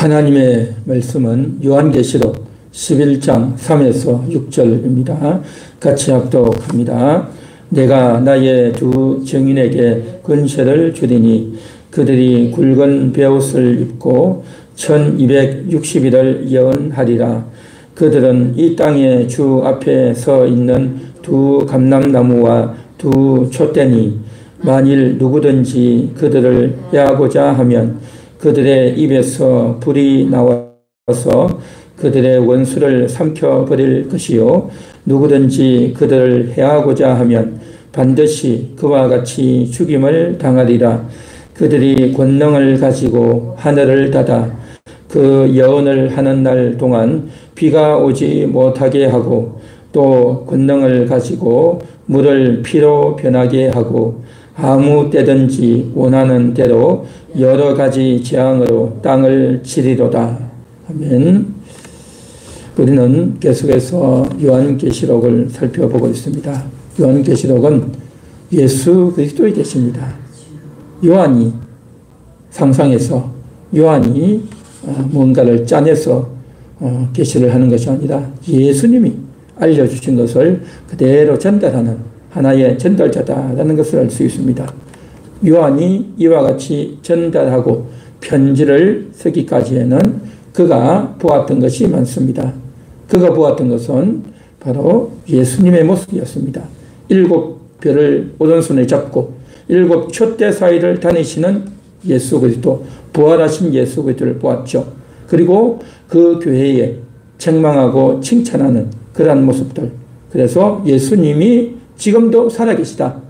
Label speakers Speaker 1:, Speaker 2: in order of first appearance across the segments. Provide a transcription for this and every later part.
Speaker 1: 하나님의 말씀은 요한계시록 11장 3에서 6절입니다. 같이 합독합니다. 내가 나의 두 증인에게 권세를 주리니 그들이 굵은 베옷을 입고 1260일을 예언하리라. 그들은 이 땅의 주 앞에 서 있는 두 감람나무와 두 촛대니 만일 누구든지 그들을 해하고자 하면 그들의 입에서 불이 나와서 그들의 원수를 삼켜버릴 것이요 누구든지 그들을 해하고자 하면 반드시 그와 같이 죽임을 당하리라. 그들이 권능을 가지고 하늘을 닫아 그 예언을 하는 날 동안 비가 오지 못하게 하고 또 권능을 가지고 물을 피로 변하게 하고 아무 때든지 원하는 대로 여러 가지 재앙으로 땅을 치리로다. 아멘. 우리는 계속해서 요한계시록을 살펴보고 있습니다. 요한계시록은 예수 그리스도의 계시입니다. 요한이 상상해서 요한이 뭔가를 짜내서 계시를 하는 것이 아니라 예수님이 알려주신 것을 그대로 전달하는 하나의 전달자다라는 것을 알 수 있습니다. 요한이 이와 같이 전달하고 편지를 쓰기까지에는 그가 보았던 것이 많습니다. 그가 보았던 것은 바로 예수님의 모습이었습니다. 7별을 오른손에 잡고 7 촛대 사이를 다니시는 예수 그리스도, 부활하신 예수 그리스도를 보았죠. 그리고 그 교회에 책망하고 칭찬하는 그러한 모습들. 그래서 예수님이 지금도 살아계시다.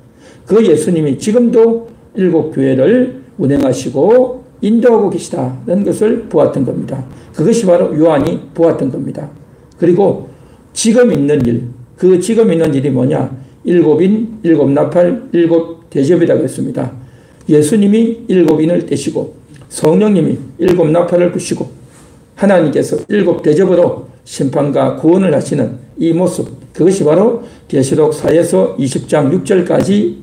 Speaker 1: 그 예수님이 지금도 7교회를 운행하시고 인도하고 계시다는 것을 보았던 겁니다. 그것이 바로 요한이 보았던 겁니다. 그리고 지금 있는 일, 그 지금 있는 일이 뭐냐? 7인, 7나팔, 7대접이라고 했습니다. 예수님이 7인을 떼시고 성령님이 7나팔을 부시고 하나님께서 7대접으로 심판과 구원을 하시는 이 모습, 그것이 바로 계시록 4에서 20장 6절까지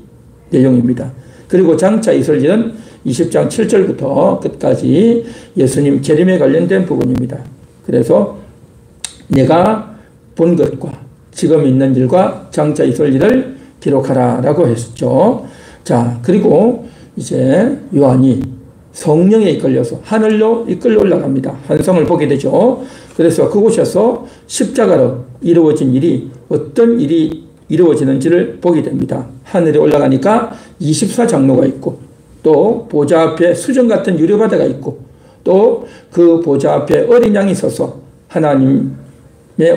Speaker 1: 내용입니다. 그리고 장차 있을 일은 20장 7절부터 끝까지 예수님 재림에 관련된 부분입니다. 그래서 내가 본 것과 지금 있는 일과 장차 있을 일을 기록하라라고 했죠. 자, 그리고 이제 요한이 성령에 이끌려서 하늘로 이끌려 올라갑니다. 환상을 보게 되죠. 그래서 그곳에서 십자가로 이루어진 일이 어떤 일이 이루어지는지를 보게 됩니다. 하늘에 올라가니까 24장로가 있고 또 보좌 앞에 수정 같은 유리바다가 있고 또 그 보좌 앞에 어린 양이 서서 하나님의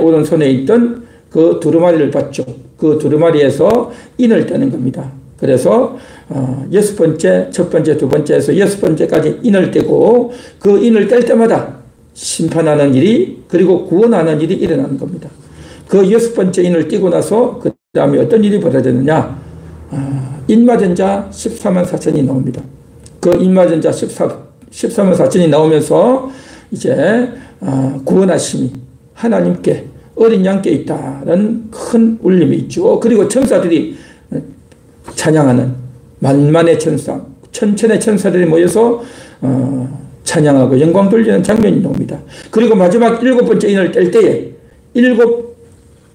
Speaker 1: 오른손에 있던 그 두루마리를 봤죠. 그 두루마리에서 인을 떼는 겁니다. 그래서 6번째, 첫 번째, 두 번째에서 6번째까지 인을 떼고 그 인을 뗄 때마다 심판하는 일이 그리고 구원하는 일이 일어나는 겁니다. 그 6번째 인을 떼고 나서 그 다음에 어떤 일이 벌어졌느냐? 인 맞은 자 14만 4천이 나옵니다. 그 인 맞은 자 14만 4천이 나오면서 이제 구원하심이 하나님께 어린 양께 있다는 큰 울림이 있죠. 그리고 천사들이 찬양하는 만만의 천사, 천천의 천사들이 모여서 찬양하고 영광 돌리는 장면이 나옵니다. 그리고 마지막 7번째 인을 뗄 때에 7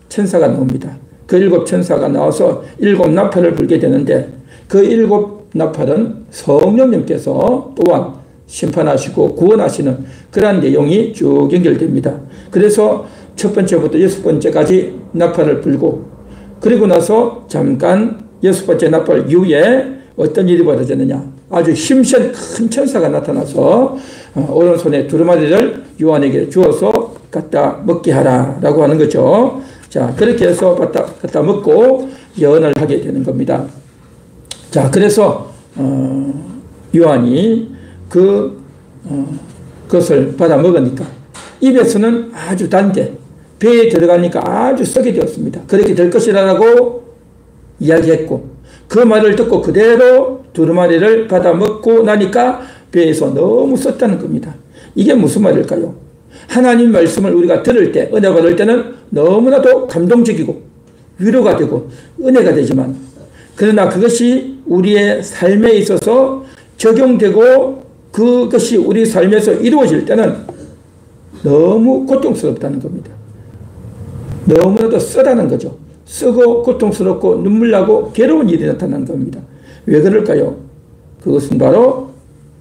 Speaker 1: 천사가 나옵니다. 그 7 천사가 나와서 7 나팔을 불게 되는데 그 7 나팔은 성령님께서 또한 심판하시고 구원하시는 그러한 내용이 쭉 연결됩니다. 그래서 첫 번째부터 6번째까지 나팔을 불고 그리고 나서 잠깐 6번째 나팔 이후에 어떤 일이 벌어졌느냐? 아주 힘센 큰 천사가 나타나서 오른손에 두루마리를 요한에게 주어서 갖다 먹게 하라라고 하는 거죠. 자, 그렇게 해서 갖다 먹고 예언을 하게 되는 겁니다. 자, 그래서 요한이 그것을 받아 먹으니까 입에서는 아주 단데 배에 들어가니까 아주 썩게 되었습니다. 그렇게 될 것이라고 이야기했고 그 말을 듣고 그대로 두루마리를 받아 먹고 나니까 배에서 너무 썼다는 겁니다. 이게 무슨 말일까요? 하나님 말씀을 우리가 들을 때, 은혜 받을 때는 너무나도 감동적이고 위로가 되고 은혜가 되지만 그러나 그것이 우리의 삶에 있어서 적용되고 그것이 우리 삶에서 이루어질 때는 너무 고통스럽다는 겁니다. 너무나도 쓰다는 거죠. 쓰고 고통스럽고 눈물나고 괴로운 일이 나타나는 겁니다. 왜 그럴까요? 그것은 바로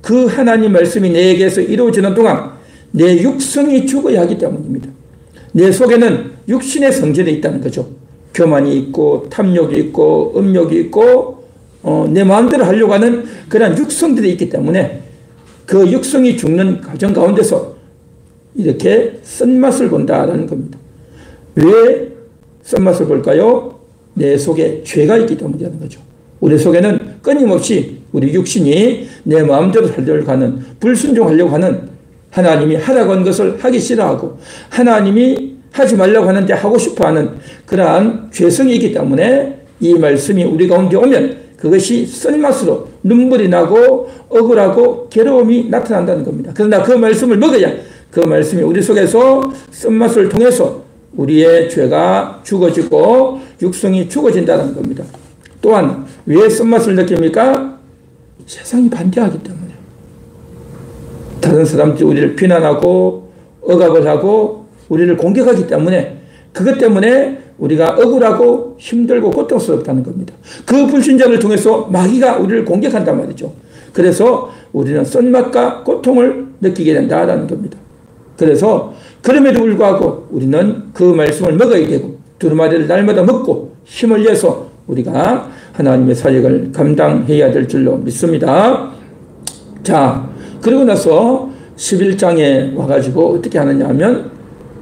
Speaker 1: 그 하나님 말씀이 내게서 이루어지는 동안 내 육성이 죽어야 하기 때문입니다. 내 속에는 육신의 성질이 있다는 거죠. 교만이 있고 탐욕이 있고 음욕이 있고 내 마음대로 하려고 하는 그런 육성들이 있기 때문에 그 육성이 죽는 과정 가운데서 이렇게 쓴맛을 본다라는 겁니다. 왜 쓴맛을 볼까요? 내 속에 죄가 있기 때문이라는 거죠. 우리 속에는 끊임없이 우리 육신이 내 마음대로 살려고 하는, 불순종하려고 하는, 하나님이 하라고 한 것을 하기 싫어하고 하나님이 하지 말라고 하는데 하고 싶어하는 그러한 죄성이 있기 때문에 이 말씀이 우리 가운데 오면 그것이 쓴맛으로 눈물이 나고 억울하고 괴로움이 나타난다는 겁니다. 그러나 그 말씀을 먹어야 그 말씀이 우리 속에서 쓴맛을 통해서 우리의 죄가 죽어지고 육성이 죽어진다는 겁니다. 또한 왜 쓴맛을 느낍니까? 세상이 반대하기 때문에. 다른 사람들이 우리를 비난하고 억압을 하고 우리를 공격하기 때문에, 그것 때문에 우리가 억울하고 힘들고 고통스럽다는 겁니다. 그 불신자를 통해서 마귀가 우리를 공격한단 말이죠. 그래서 우리는 쓴맛과 고통을 느끼게 된다는 겁니다. 그래서 그럼에도 불구하고 우리는 그 말씀을 먹어야 되고 두루마리를 날마다 먹고 힘을 내서 우리가 하나님의 사역을 감당해야 될 줄로 믿습니다. 자, 그러고 나서 11장에 와가지고 어떻게 하느냐 하면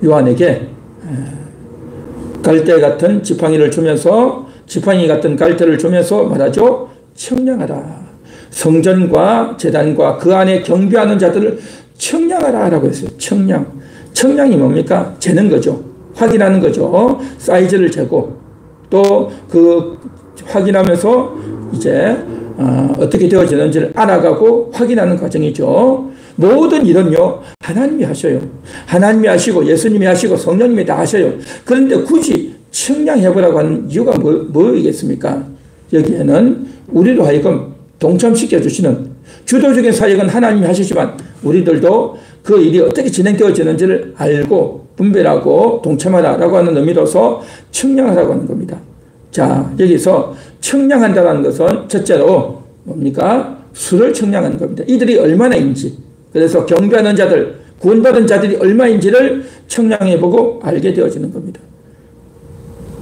Speaker 1: 요한에게 갈대 같은 지팡이를 주면서, 지팡이 같은 갈대를 주면서 말하죠. 청량하라. 성전과 제단과 그 안에 경배하는 자들을 청량하라 라고 했어요. 청량. 청량이 뭡니까? 재는 거죠. 확인하는 거죠. 사이즈를 재고 또 그 확인하면서 이제 어떻게 되어지는지를 알아가고 확인하는 과정이죠. 모든 일은요, 하나님이 하셔요. 하나님이 하시고 예수님이 하시고 성령님이 다 하셔요. 그런데 굳이 청량해보라고 하는 이유가 뭐이겠습니까? 여기에는 우리로 하여금 동참시켜 주시는, 주도적인 사역은 하나님이 하시지만 우리들도 그 일이 어떻게 진행되어지는지를 알고 분별하고 동참하라라고 하는 의미로서 청량하라고 하는 겁니다. 자, 여기서 청량한다는 것은 첫째로 뭡니까? 수를 청량하는 겁니다. 이들이 얼마나인지, 그래서 경배하는 자들, 구원받은 자들이 얼마인지를 청량해보고 알게 되어지는 겁니다.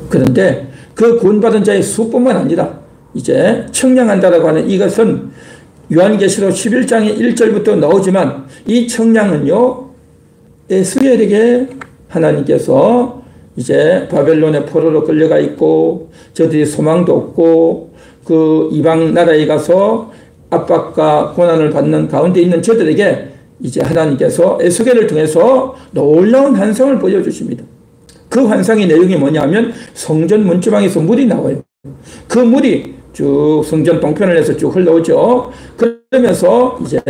Speaker 1: 그런데 그 구원받은 자의 수뿐만 아니라 이제 청량한다라고 하는 이것은 요한계시록 11장의 1절부터 나오지만 이 청량은요, 에스겔에게 하나님께서 이제 바벨론의 포로로 끌려가 있고 저들이 소망도 없고 그 이방 나라에 가서 압박과 고난을 받는 가운데 있는 저들에게 이제 하나님께서 에스겔을 통해서 놀라운 환상을 보여주십니다. 그 환상의 내용이 뭐냐면 성전 문지방에서 물이 나와요. 그 물이 쭉 성전 동편을 해서 쭉 흘러오죠. 그러면서 이제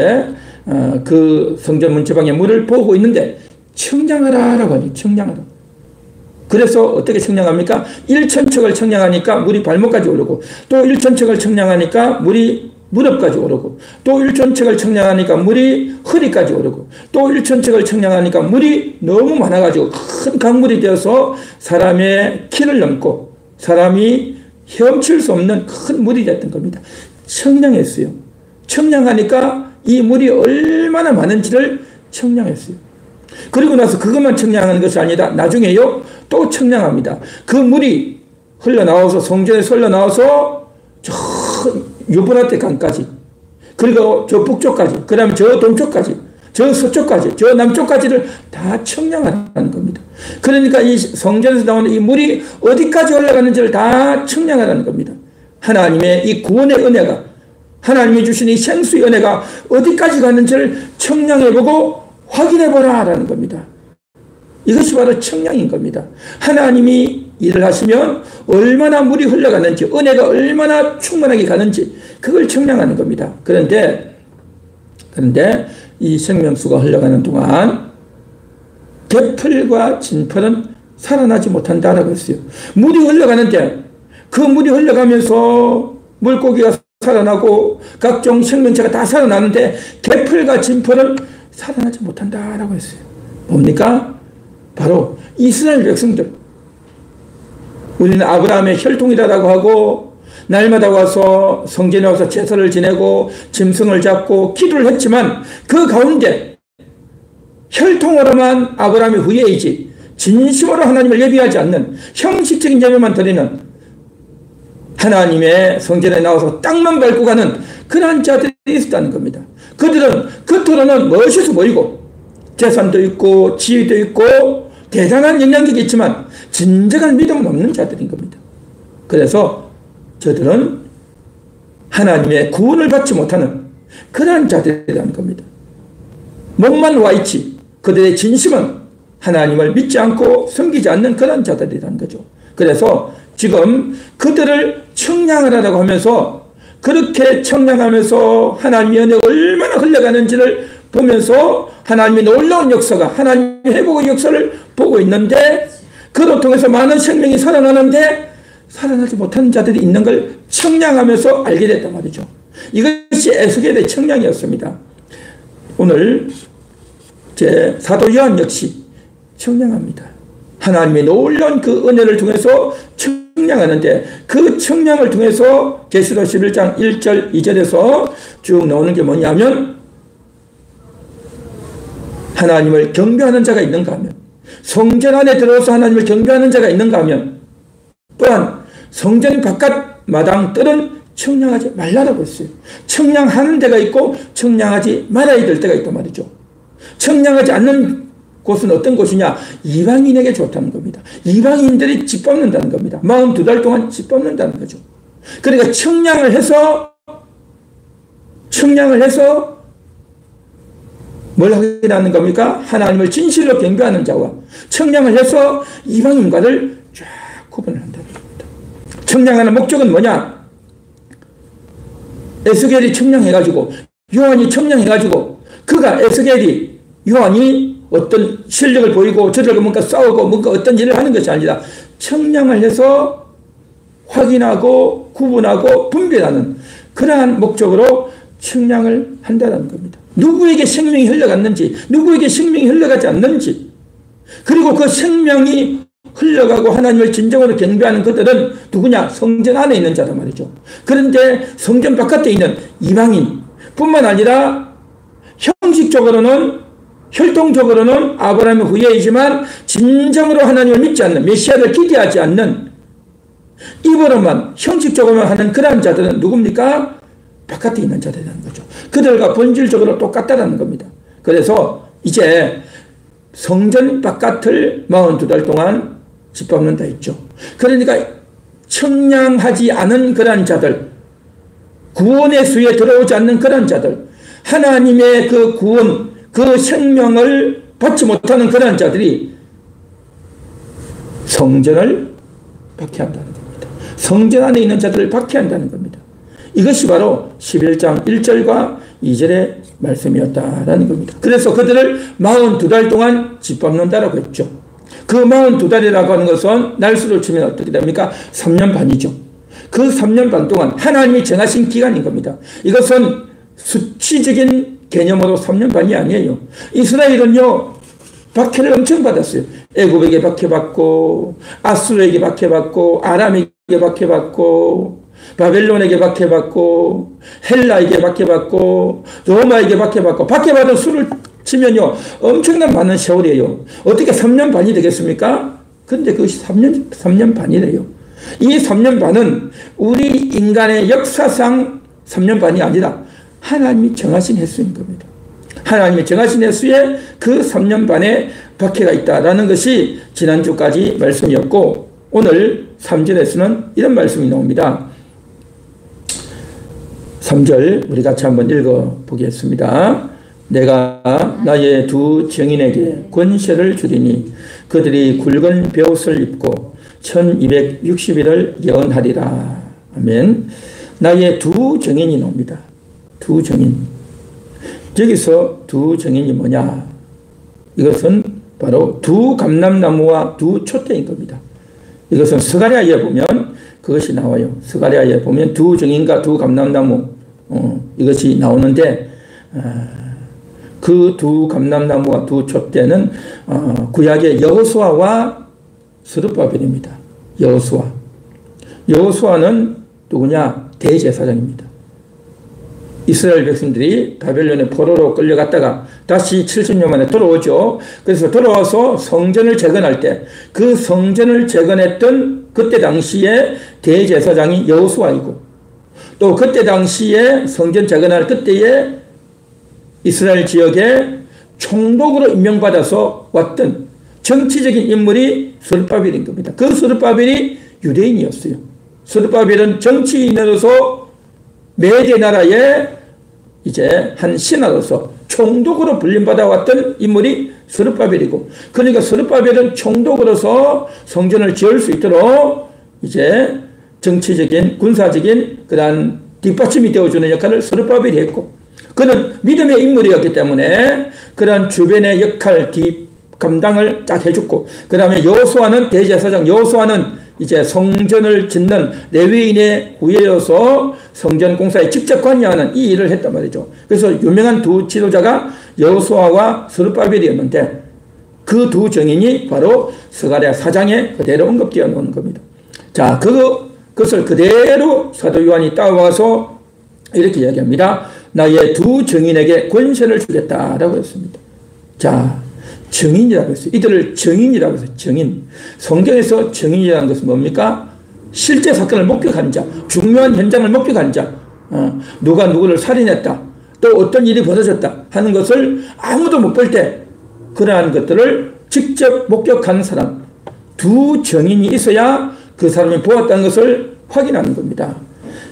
Speaker 1: 그 성전 문지방의 물을 보고 있는데 청량하라라고 하니 청량하라. 그래서 어떻게 청량합니까? 1,000척을 청량하니까 물이 발목까지 오르고, 또 1,000척을 청량하니까 물이 무릎까지 오르고, 또 1,000척을 청량하니까 물이 허리까지 오르고, 또 1,000척을 청량하니까 물이 너무 많아가지고 큰 강물이 되어서 사람의 키를 넘고 사람이 헤엄칠 수 없는 큰 물이 됐던 겁니다. 청량했어요. 청량하니까 이 물이 얼마나 많은지를 청량했어요. 그리고 나서 그것만 청량하는 것이 아니라 나중에요, 또 청량합니다. 그 물이 흘러나와서 성전에서 흘러나와서 저 유브라테 강까지, 그리고 저 북쪽까지, 그 다음에 저 동쪽까지, 저 서쪽까지, 저 남쪽까지를 다 청량하라는 겁니다. 그러니까 이 성전에서 나오는 이 물이 어디까지 올라가는지를 다 청량하라는 겁니다. 하나님의 이 구원의 은혜가, 하나님이 주신 이 생수의 은혜가 어디까지 가는지를 청량해보고 확인해보라 라는 겁니다. 이것이 바로 청량인 겁니다. 하나님이 일을 하시면 얼마나 물이 흘러가는지, 은혜가 얼마나 충만하게 가는지 그걸 청량하는 겁니다. 그런데 이 생명수가 흘러가는 동안 개풀과 진풀은 살아나지 못한다라고 했어요. 물이 흘러가는데 그 물이 흘러가면서 물고기가 살아나고 각종 생명체가 다 살아나는데 개풀과 진풀은 살아나지 못한다라고 했어요. 뭡니까? 바로 이스라엘 백성들. 우리는 아브라함의 혈통이라고 하고 날마다 와서 성전에 와서 제사를 지내고 짐승을 잡고 기도를 했지만 그 가운데 혈통으로만 아브라함이 후예이지 진심으로 하나님을 예비하지 않는 형식적인 예배만 드리는 하나님의 성전에 나와서 땅만 밟고 가는 그러한 자들이 있었다는 겁니다. 그들은 겉으로는 멋있어 보이고 재산도 있고 지위도 있고 대단한 영향력이 있지만 진정한 믿음은 없는 자들인 겁니다. 그래서 저들은 하나님의 구원을 받지 못하는 그러한 자들이라는 겁니다. 몸만 와 있지 그들의 진심은 하나님을 믿지 않고 섬기지 않는 그런 자들이라는 거죠. 그래서 지금 그들을 청량하라고 하면서 그렇게 청량하면서 하나님의 은혜가 얼마나 흘러가는지를 보면서 하나님의 놀라운 역사가 하나님의 회복의 역사를 보고 있는데 그로 통해서 많은 생명이 살아나는데 살아나지 못하는 자들이 있는 걸 청량하면서 알게 됐단 말이죠. 이것이 에스겔의 청량이었습니다. 오늘 제 사도 요한 역시 청량합니다. 하나님의 놀라운 그 은혜를 통해서 청량하는데 그 청량을 통해서 계시록 11장 1절 2절에서 쭉 나오는 게 뭐냐면 하나님을 경배하는 자가 있는가 하면 성전 안에 들어와서 하나님을 경배하는 자가 있는가 하면 또한 성전 바깥 마당들은 청량하지 말라라고 했어요. 청량하는 데가 있고 청량하지 말아야 될 때가 있단 말이죠. 청량하지 않는 곳은 어떤 곳이냐? 이방인에게 좋다는 겁니다. 이방인들이 집 밟는다는 겁니다. 42달 동안 집 밟는다는 거죠. 그러니까 청량을 해서 뭘 하겠다는 겁니까? 하나님을 진실로 경배하는 자와 청량을 해서 이방인과를 쫙 구분을 한다는 겁니다. 청량하는 목적은 뭐냐? 에스겔이 청량해가지고 요한이 청량해가지고 그가 에스겔이 요한이 어떤 실력을 보이고 저들과 뭔가 싸우고 뭔가 어떤 일을 하는 것이 아니라 청량을 해서 확인하고 구분하고 분별하는 그러한 목적으로 청량을 한다는 겁니다. 누구에게 생명이 흘러갔는지 누구에게 생명이 흘러가지 않는지 그리고 그 생명이 흘러가고 하나님을 진정으로 경배하는 그들은 누구냐? 성전 안에 있는 자란 말이죠. 그런데 성전 바깥에 있는 이방인 뿐만 아니라 형식적으로는 혈통적으로는 아브라함의 후예이지만 진정으로 하나님을 믿지 않는 메시아를 기대하지 않는 입으로만 형식적으로만 하는 그러한 자들은 누굽니까? 바깥에 있는 자들이라는 거죠. 그들과 본질적으로 똑같다는 겁니다. 그래서 이제 성전 바깥을 42달 동안 짓밟는다 했죠. 그러니까 청량하지 않은 그러한 자들, 구원의 수에 들어오지 않는 그러한 자들, 하나님의 그 구원, 그 생명을 받지 못하는 그러한 자들이 성전을 박해한다는 겁니다. 성전 안에 있는 자들을 박해한다는 겁니다. 이것이 바로 11장 1절과 2절의 말씀이었다라는 겁니다. 그래서 그들을 42달 동안 짓밟는다라고 했죠. 그 42달이라고 하는 것은 날수로 치면 어떻게 됩니까? 3년 반이죠. 그 3년 반 동안 하나님이 정하신 기간인 겁니다. 이것은 수치적인 개념으로 3년 반이 아니에요. 이스라엘은요, 박해를 엄청 받았어요. 애굽에게 박해받고, 아수르에게 박해받고, 아람에게 박해받고, 바벨론에게 박해받고, 헬라에게 박해받고, 로마에게 박해받고, 박해받은 수를 치면요, 엄청난 많은 세월이에요. 어떻게 3년 반이 되겠습니까? 근데 그것이 3년 반이래요. 이 3년 반은 우리 인간의 역사상 3년 반이 아니라 하나님이 정하신 횟수인 겁니다. 하나님이 정하신 횟수에 그 3년 반의 박해가 있다라는 것이 지난주까지 말씀이었고 오늘 3절에서는 이런 말씀이 나옵니다. 3절 우리 같이 한번 읽어보겠습니다. 내가 나의 두 증인에게 권세를 주리니 그들이 굵은 베옷을 입고 1260일을 예언하리라. 아멘. 나의 두 증인이 나옵니다. 두 증인. 여기서 두 증인이 뭐냐? 이것은 바로 두 감람나무와 두 촛대인 겁니다. 이것은 스가랴에 보면 그것이 나와요. 스가랴에 보면 두 증인과 두 감람나무 이것이 나오는데 그 두 감람나무와 두 촛대는 구약의 여호수아와 스룹바벨입니다. 여호수아는 누구냐? 대제사장입니다. 이스라엘 백성들이 바벨론의 포로로 끌려갔다가 다시 70년 만에 돌아오죠. 그래서 돌아와서 성전을 재건할 때 그 성전을 재건했던 그때 당시에 대제사장이 여호수아이고, 또 그때 당시에 성전 재건할 그때에 이스라엘 지역에 총독으로 임명받아서 왔던 정치적인 인물이 스룹바벨인 겁니다. 그 스룹바벨이 유대인이었어요. 스룹바벨은 정치인으로서 메대 나라의 이제 한 신하로서 총독으로 불림받아 왔던 인물이 스룹바벨이고, 그러니까 스룹바벨은 총독으로서 성전을 지을 수 있도록 이제 정치적인 군사적인 그러한 뒷받침이 되어주는 역할을 스룹바벨이 했고, 그는 믿음의 인물이었기 때문에 그런 주변의 역할 감당을 딱 해줬고, 그 다음에 여호수아는 대제사장, 여호수아는 이제 성전을 짓는 레위인의 후예여서 성전 공사에 직접 관여하는 이 일을 했단 말이죠. 그래서 유명한 두 지도자가 여호수아와 스룹바벨이었는데, 그 두 정인이 바로 스가랴 4장에 그대로 언급되어 놓은 겁니다. 자, 그것을 그대로 사도 요한이 따와서 이렇게 이야기합니다. 나의 두 정인에게 권세를 주겠다라고 했습니다. 자, 정인이라고 했어요. 이들을 정인이라고 했어요. 정인. 성경에서 정인이라는 것은 뭡니까? 실제 사건을 목격한 자, 중요한 현장을 목격한 자, 누가 누구를 살인했다, 또 어떤 일이 벌어졌다 하는 것을 아무도 못 볼 때 그러한 것들을 직접 목격한 사람, 두 정인이 있어야 그 사람이 보았다는 것을 확인하는 겁니다.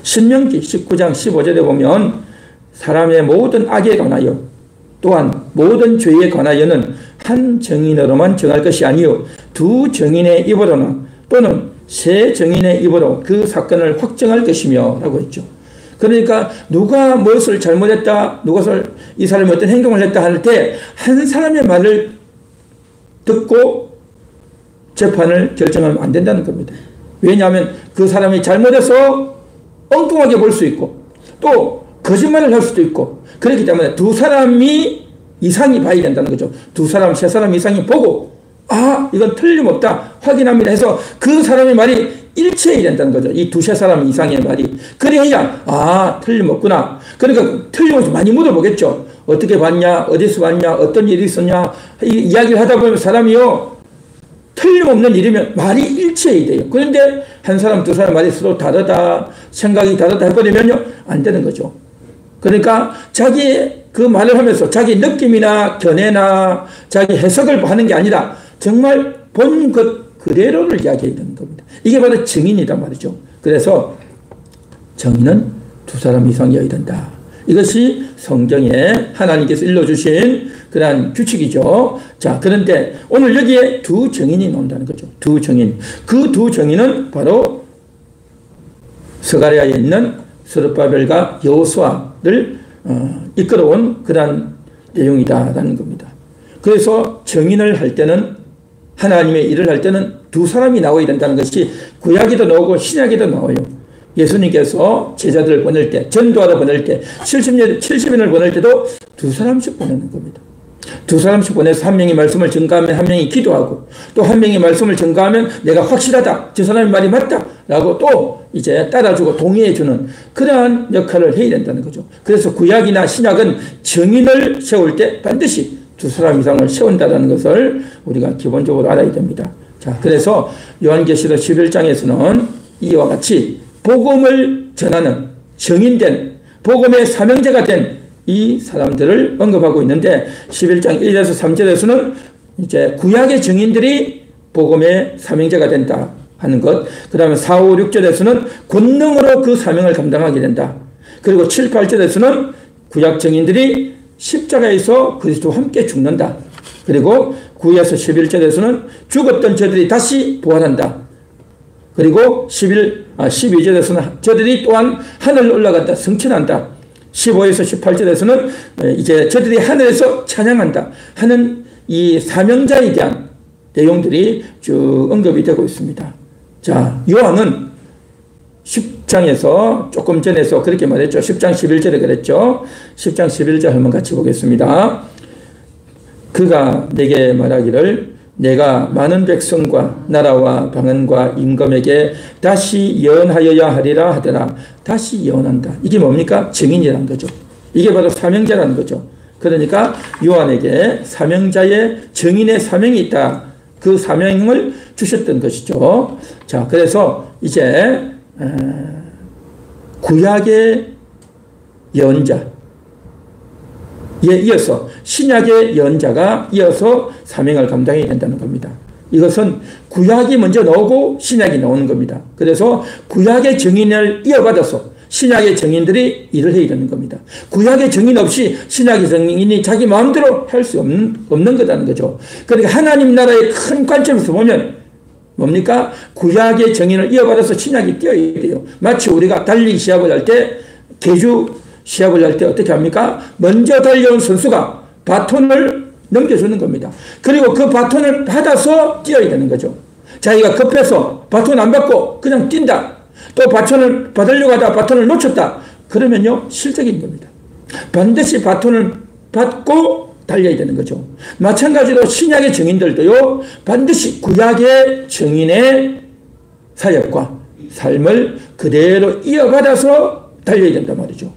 Speaker 1: 신명기 19장 15절에 보면 사람의 모든 악에 관하여 또한 모든 죄에 관하여는 한 정인으로만 정할 것이 아니요 두 정인의 입으로나 또는 세 정인의 입으로 그 사건을 확정할 것이며 라고 했죠. 그러니까 누가 무엇을 잘못했다, 이 사람이 어떤 행동을 했다 할 때 한 사람의 말을 듣고 재판을 결정하면 안 된다는 겁니다. 왜냐하면 그 사람이 잘못해서 엉뚱하게 볼 수 있고 또 거짓말을 할 수도 있고, 그렇기 때문에 두 사람이 이상이 봐야 된다는 거죠. 두 사람, 세 사람 이상이 보고 이건 틀림없다 확인합니다 해서 그 사람의 말이 일치해야 된다는 거죠. 이 두세 사람 이상의 말이. 그래야 틀림없구나. 그러니까 틀림없이 많이 물어보겠죠. 어떻게 봤냐, 어디서 봤냐, 어떤 일이 있었냐, 이야기를 하다 보면 사람이요 틀림없는 일이면 말이 일치해야 돼요. 그런데 한 사람, 두 사람 말이 서로 다르다, 생각이 다르다 해버리면요 안 되는 거죠. 그러니까 자기 그 말을 하면서 자기 느낌이나 견해나 자기 해석을 하는 게 아니라 정말 본 것 그대로를 이야기해야 되는 겁니다. 이게 바로 정인이란 말이죠. 그래서 정인은 두 사람 이상이어야 된다. 이것이 성경에 하나님께서 일러주신 그러한 규칙이죠. 자, 그런데 오늘 여기에 두 정인이 나온다는 거죠. 두 정인. 그 두 정인은 바로 스가랴에 있는 스룹바벨과 여호수아를 이끌어온 그러한 내용이다라는 겁니다. 그래서 정인을 할 때는, 하나님의 일을 할 때는 두 사람이 나와야 된다는 것이 구약에도 나오고 신약에도 나와요. 예수님께서 제자들을 보낼 때, 전도하러 보낼 때, 70인을 보낼 때도 두 사람씩 보내는 겁니다. 두 사람씩 보내서 한 명이 말씀을 전가하면 한 명이 기도하고, 또 한 명이 말씀을 전가하면 내가 확실하다, 저 사람의 말이 맞다 라고 또 이제 따라주고 동의해주는 그러한 역할을 해야 된다는 거죠. 그래서 구약이나 신약은 정인을 세울 때 반드시 두 사람 이상을 세운다는 것을 우리가 기본적으로 알아야 됩니다. 자, 그래서 요한계시록 11장에서는 이와 같이 복음을 전하는 정인된 복음의 사명자가 된 이 사람들을 언급하고 있는데, 11장 1에서 3절에서는 이제 구약의 정인들이 복음의 사명자가 된다 하는 것, 그 다음에 4, 5, 6절에서는 권능으로 그 사명을 감당하게 된다. 그리고 7, 8절에서는 구약 정인들이 십자가에서 그리스도와 함께 죽는다. 그리고 9에서 11절에서는 죽었던 저들이 다시 부활한다. 그리고 12절에서는 저들이 또한 하늘로 올라갔다, 승천한다. 15에서 18절에서는 이제 저들이 하늘에서 찬양한다 하는 이 사명자에 대한 내용들이 쭉 언급이 되고 있습니다. 자, 요한은 10장에서 조금 전에서 그렇게 말했죠. 10장 11절에 그랬죠. 10장 11절 한번 같이 보겠습니다. 그가 내게 말하기를 내가 많은 백성과 나라와 방언과 임금에게 다시 예언하여야 하리라 하더라. 다시 예언한다. 이게 뭡니까? 증인이라는 거죠. 이게 바로 사명자라는 거죠. 그러니까 요한에게 사명자의 증인의 사명이 있다. 그 사명을 주셨던 것이죠. 자, 그래서 이제 구약의 예언자에 이어서 신약의 예언자가 이어서 사명을 감당해야 된다는 겁니다. 이것은 구약이 먼저 나오고 신약이 나오는 겁니다. 그래서 구약의 증인을 이어받아서 신약의 증인들이 일을 해야 되는 겁니다. 구약의 증인 없이 신약의 증인이 자기 마음대로 할 수 없는 거라는 거죠. 그러니까 하나님 나라의 큰 관점에서 보면 뭡니까? 구약의 증인을 이어받아서 신약이 뛰어야 돼요. 마치 우리가 달리기 시합을 할 때, 계주 시합을 할 때 어떻게 합니까? 먼저 달려온 선수가 바톤을 넘겨주는 겁니다. 그리고 그 바톤을 받아서 뛰어야 되는 거죠. 자기가 급해서 바톤 안 받고 그냥 뛴다. 또 바톤을 받으려고 하다 바톤을 놓쳤다. 그러면요, 실적인 겁니다. 반드시 바톤을 받고 달려야 되는 거죠. 마찬가지로 신약의 증인들도요, 반드시 구약의 증인의 사역과 삶을 그대로 이어받아서 달려야 된단 말이죠.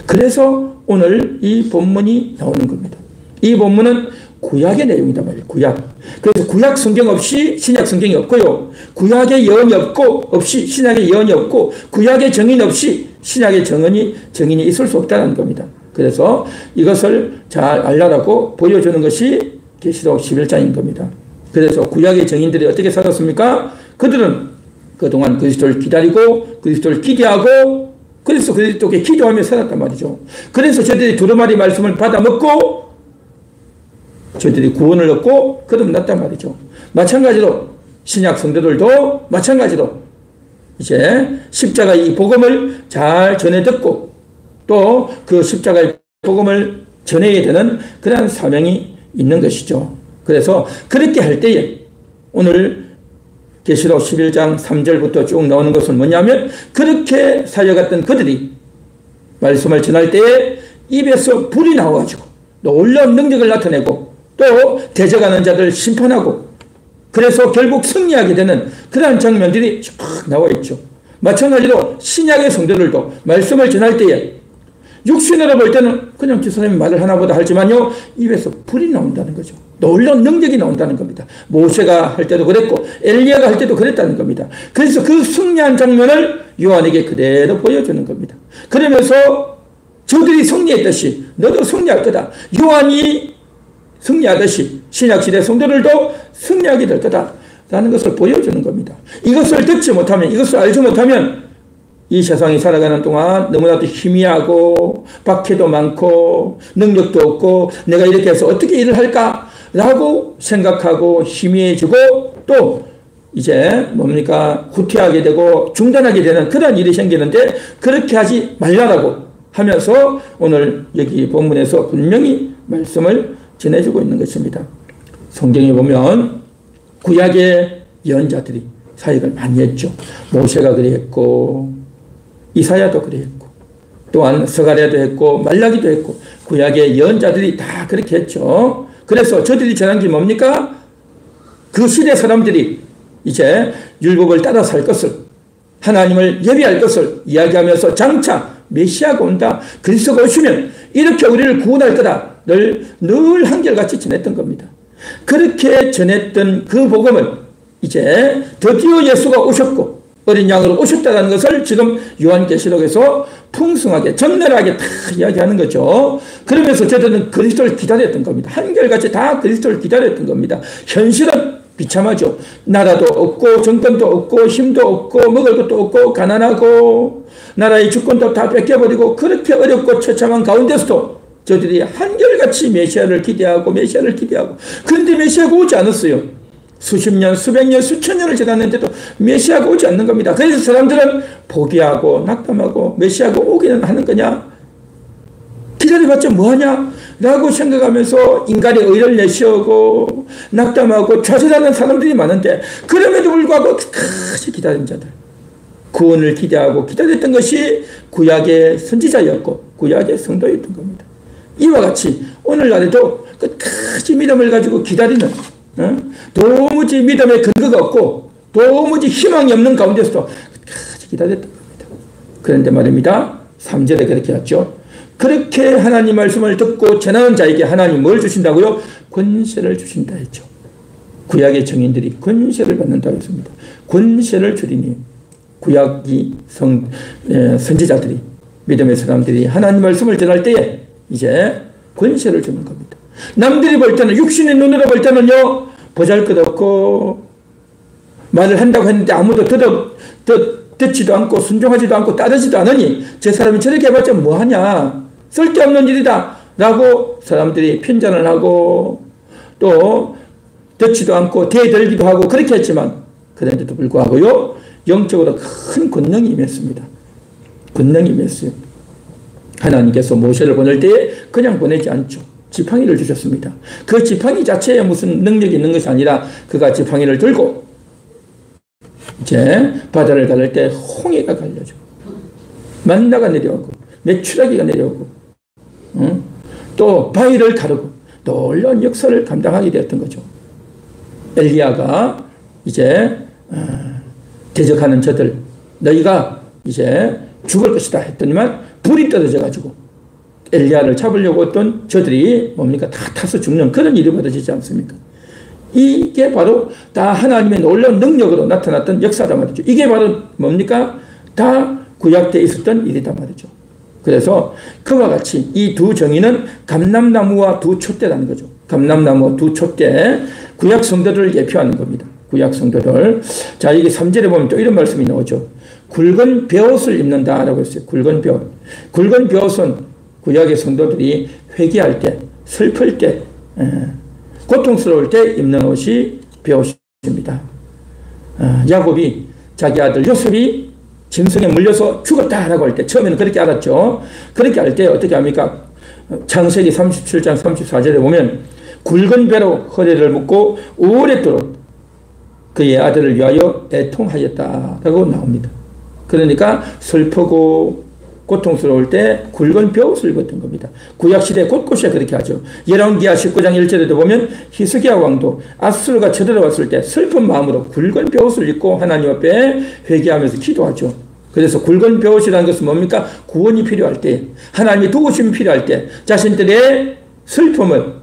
Speaker 1: 그래서 오늘 이 본문이 나오는 겁니다. 이 본문은 구약의 내용이단 말이에요. 구약. 그래서 구약 성경 없이 신약 성경이 없고요. 구약의 예언이 없이 신약의 예언이 없고, 구약의 증인 없이 신약의 증인이 있을 수 없다는 겁니다. 그래서 이것을 잘 알라라고 보여주는 것이 계시록 11장인 겁니다. 그래서 구약의 증인들이 어떻게 살았습니까? 그들은 그동안 그리스도를 기다리고 그리스도를 기대하고 그래서 그리스도께 기도하며 살았단 말이죠. 그래서 저들이 두루마리 말씀을 받아 먹고 저들이 구원을 얻고 거듭났단 말이죠. 마찬가지로 신약 성도들도 마찬가지로 이제 십자가의 복음을 잘 전해 듣고 또 그 십자가의 복음을 전해야 되는 그러한 사명이 있는 것이죠. 그래서 그렇게 할 때에 오늘 계시록 11장 3절부터 쭉 나오는 것은 뭐냐면, 그렇게 살려갔던 그들이 말씀을 전할 때에 입에서 불이 나와가지고 놀라운 능력을 나타내고 또 대적하는 자들 심판하고 그래서 결국 승리하게 되는 그러한 장면들이 쭉 나와 있죠. 마찬가지로 신약의 성도들도 말씀을 전할 때에 육신으로 볼 때는 그냥 저 사람이 말을 하나보다 하지만요, 입에서 불이 나온다는 거죠. 놀라운 능력이 나온다는 겁니다. 모세가 할 때도 그랬고 엘리야가 할 때도 그랬다는 겁니다. 그래서 그 승리한 장면을 요한에게 그대로 보여주는 겁니다. 그러면서 저들이 승리했듯이 너도 승리할 거다. 요한이 승리하듯이 신약시대 성도들도 승리하게 될 거다라는 것을 보여주는 겁니다. 이것을 듣지 못하면, 이것을 알지 못하면 이 세상이 살아가는 동안 너무나도 희미하고 박해도 많고 능력도 없고 내가 이렇게 해서 어떻게 일을 할까라고 생각하고 희미해지고 또 이제 뭡니까? 후퇴하게 되고 중단하게 되는 그런 일이 생기는데, 그렇게 하지 말라라고 하면서 오늘 여기 본문에서 분명히 말씀을 전해주고 있는 것입니다. 성경에 보면 구약의 예언자들이 사역을 많이 했죠. 모세가 그랬고 이사야도 그랬고 또한 스가랴도 했고 말라기도 했고 구약의 예언자들이 다 그렇게 했죠. 그래서 저들이 전한 게 뭡니까? 그 시대 사람들이 이제 율법을 따라 살 것을, 하나님을 예배할 것을 이야기하면서 장차 메시아가 온다, 그리스도가 오시면 이렇게 우리를 구원할 거다를 늘 한결같이 전했던 겁니다. 그렇게 전했던 그 복음을 이제 드디어 예수가 오셨고 어린 양으로 오셨다는 것을 지금 요한계시록에서 풍성하게 적나라하게 다 이야기하는 거죠. 그러면서 저들은 그리스도를 기다렸던 겁니다. 한결같이 다 그리스도를 기다렸던 겁니다. 현실은 비참하죠. 나라도 없고 정권도 없고 힘도 없고 먹을 것도 없고 가난하고 나라의 주권도 다 뺏겨버리고 그렇게 어렵고 처참한 가운데서도 저들이 한결같이 메시아를 기대하고 그런데 메시아가 오지 않았어요. 수십 년, 수백 년, 수천 년을 지났는데도 메시아가 오지 않는 겁니다. 그래서 사람들은 포기하고 낙담하고 메시아가 오기는 하는 거냐? 기다려봤자 뭐하냐? 라고 생각하면서 인간의 의를 내세우고 낙담하고 좌절하는 사람들이 많은데, 그럼에도 불구하고 끝까지 기다린 자들, 구원을 기대하고 기다렸던 것이 구약의 선지자였고 구약의 성도였던 겁니다. 이와 같이 오늘날에도 끝까지 믿음을 가지고 기다리는, 도무지 믿음의 근거가 없고 도무지 희망이 없는 가운데서도 끝까지 기다렸던 겁니다. 그런데 말입니다. 3절에 그렇게 했죠. 그렇게 하나님 말씀을 듣고 전하는 자에게 하나님 뭘 주신다고요? 권세를 주신다 했죠. 구약의 증인들이 권세를 받는다고 했습니다. 권세를 주리니 구약이 선지자들이, 믿음의 사람들이 하나님 말씀을 전할 때에 이제 권세를 주는 겁니다. 남들이 볼 때는, 육신의 눈으로 볼 때는요, 보잘것없고 말을 한다고 했는데 아무도 듣지도 않고 순종하지도 않고 따르지도 않으니 저 사람이 저렇게 해봤자 뭐하냐, 쓸데없는 일이다 라고 사람들이 편견을 하고 또 듣지도 않고 대들기도 하고 그렇게 했지만, 그런데도 불구하고요, 영적으로 큰 권능이 임했습니다. 권능이 임했어요. 하나님께서 모세를 보낼 때에 그냥 보내지 않죠. 지팡이를 주셨습니다. 그 지팡이 자체에 무슨 능력이 있는 것이 아니라 그가 지팡이를 들고 이제 바다를 가를 때 홍해가 갈려져, 만나가 내려오고 메추라기가 내려오고, 또 바위를 가르고 놀라운 역사를 감당하게 되었던 거죠. 엘리야가 이제 대적하는 저들, 너희가 이제 죽을 것이다 했더니만 불이 떨어져 가지고 엘리야를 잡으려고 했던 저들이 뭡니까? 다 타서 죽는 그런 일이 벌어지지 않습니까? 이게 바로 다 하나님의 놀라운 능력으로 나타났던 역사다 말이죠. 이게 바로 뭡니까? 다 구약 때 있었던 일이다 말이죠. 그래서 그와 같이 이 두 정의는 감람나무와 두 촛대라는 거죠. 감람나무와 두 촛대, 구약 성도들을 예표하는 겁니다. 구약 성도들. 자, 이게 3절에 보면 또 이런 말씀이 나오죠. 굵은 벼옷을 입는다라고 했어요. 굵은 벼옷. 굵은 벼옷은 구약의 성도들이 회개할 때, 슬플 때, 고통스러울 때 입는 옷이 벼옷입니다. 야곱이 자기 아들 요셉이 짐승에 물려서 죽었다라고 할 때, 처음에는 그렇게 알았죠. 그렇게 할 때 어떻게 합니까? 창세기 37장 34절에 보면 굵은 배로 허리를 묶고 오랫도록 그의 아들을 위하여 애통하였다라고 나옵니다. 그러니까 슬프고 고통스러울 때 굵은 벼옷을 입었던 겁니다. 구약시대 곳곳에 그렇게 하죠. 열왕기하 19장 1절에도 보면 히스기야 왕도 아수르가 쳐들어왔을 때 슬픈 마음으로 굵은 벼옷을 입고 하나님 앞에 회개하면서 기도하죠. 그래서 굵은 벼옷이라는 것은 뭡니까? 구원이 필요할 때, 하나님의 도우심이 필요할 때 자신들의 슬픔을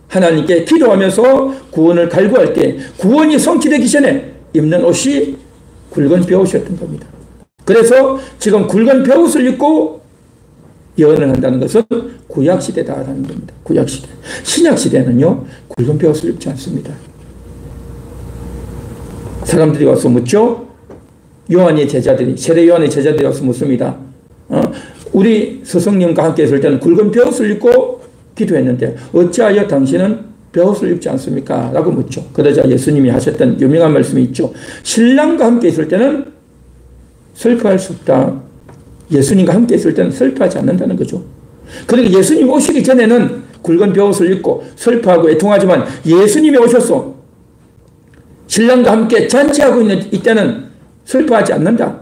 Speaker 1: 하나님께 기도하면서 구원을 갈구할 때, 구원이 성취되기 전에 입는 옷이 굵은 벼옷이었던 겁니다. 그래서 지금 굵은 벼옷을 입고 예언을 한다는 것은 구약시대다라는 겁니다. 구약시대. 신약시대는요, 굵은 벼옷을 입지 않습니다. 사람들이 와서 묻죠. 요한의 제자들이, 세례 요한의 제자들이 와서 묻습니다. 우리 스승님과 함께 있을 때는 굵은 벼옷을 입고 기도했는데 어찌하여 당신은 벼옷을 입지 않습니까? 라고 묻죠. 그러자 예수님이 하셨던 유명한 말씀이 있죠. 신랑과 함께 있을 때는 슬퍼할 수 없다. 예수님과 함께 있을 때는 슬퍼하지 않는다는 거죠. 그러니까 예수님 오시기 전에는 굵은 벼옷을 입고 슬퍼하고 애통하지만 예수님이 오셔서 신랑과 함께 잔치하고 있는 이때는 슬퍼하지 않는다.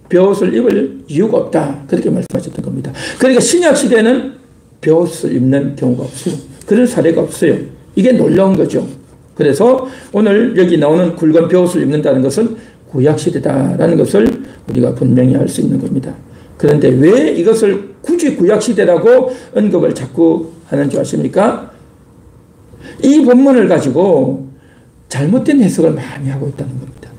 Speaker 1: 벼옷을 입을 이유가 없다. 그렇게 말씀하셨던 겁니다. 그러니까 신약시대는 벼옷을 입는 경우가 없어요. 그런 사례가 없어요. 이게 놀라운 거죠. 그래서 오늘 여기 나오는 굵은 벼옷을 입는다는 것은 구약시대다라는 것을 우리가 분명히 알 수 있는 겁니다. 그런데 왜 이것을 굳이 구약시대라고 언급을 자꾸 하는 줄 아십니까? 이 본문을 가지고 잘못된 해석을 많이 하고 있다는 겁니다.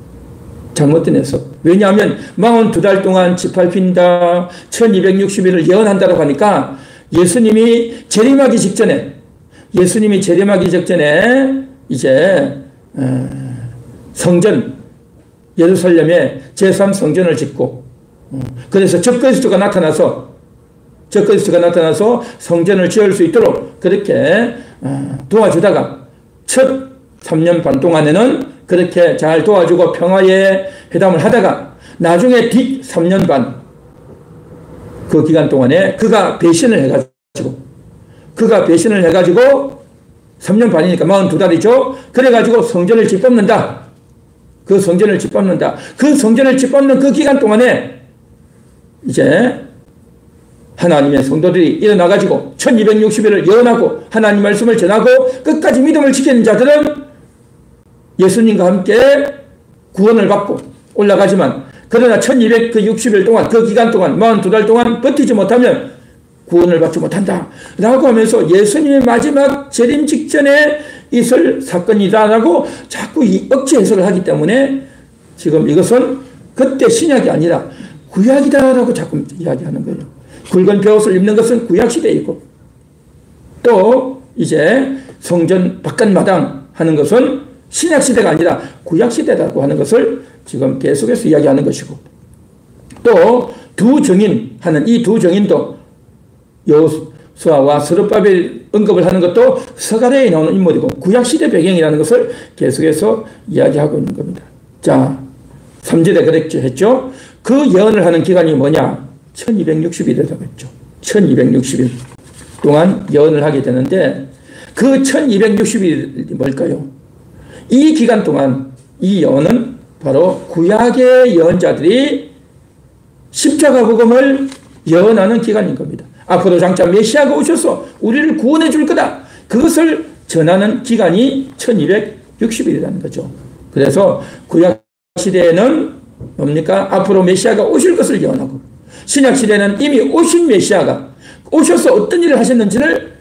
Speaker 1: 잘못된 해석. 왜냐하면 42달 동안 지팔핀다 1260일을 예언한다고 하니까 예수님이 재림하기 직전에 이제 성전 예루살렘에 제3성전을 짓고 그래서 적그리스도가 나타나서 성전을 지을 수 있도록 그렇게 도와주다가 첫 3년 반 동안에는 그렇게 잘 도와주고 평화의 회담을 하다가 나중에 뒷 3년 반 그 기간 동안에 그가 배신을 해가지고 3년 반이니까 42달이죠. 그래가지고 성전을 짓밟는다. 그 성전을 짓밟는 그 기간 동안에 이제 하나님의 성도들이 일어나가지고 1260일을 예언하고 하나님 말씀을 전하고 끝까지 믿음을 지키는 자들은 예수님과 함께 구원을 받고 올라가지만, 그러나 1260일 동안, 그 기간 동안 42달 동안 버티지 못하면 구원을 받지 못한다 라고 하면서 예수님의 마지막 재림 직전에 있을 사건이다라고 자꾸 이 억지 해석을 하기 때문에 지금 이것은 그때 신약이 아니라 구약이다라고 자꾸 이야기하는 거예요. 굵은 벼옷을 입는 것은 구약시대이고, 또 이제 성전 바깥마당 하는 것은 신약시대가 아니라 구약시대라고 하는 것을 지금 계속해서 이야기하는 것이고, 또 두 증인 하는 이 두 증인도 여호수아와 스룹바벨 언급을 하는 것도 서가랴에 나오는 인물이고 구약시대 배경이라는 것을 계속해서 이야기하고 있는 겁니다. 자, 3절에 그랬죠 했죠. 그 예언을 하는 기간이 뭐냐? 1260일이라고 했죠. 1260일 동안 예언을 하게 되는데, 그 1260일이 뭘까요? 이 기간 동안 이 예언은 바로 구약의 예언자들이 십자가 복음을 예언하는 기간인 겁니다. 앞으로 장차 메시아가 오셔서 우리를 구원해 줄 거다, 그것을 전하는 기간이 1260일이라는 거죠. 그래서 구약 시대에는 뭡니까? 앞으로 메시아가 오실 것을 예언하고, 신약 시대는 이미 오신 메시아가 오셔서 어떤 일을 하셨는지를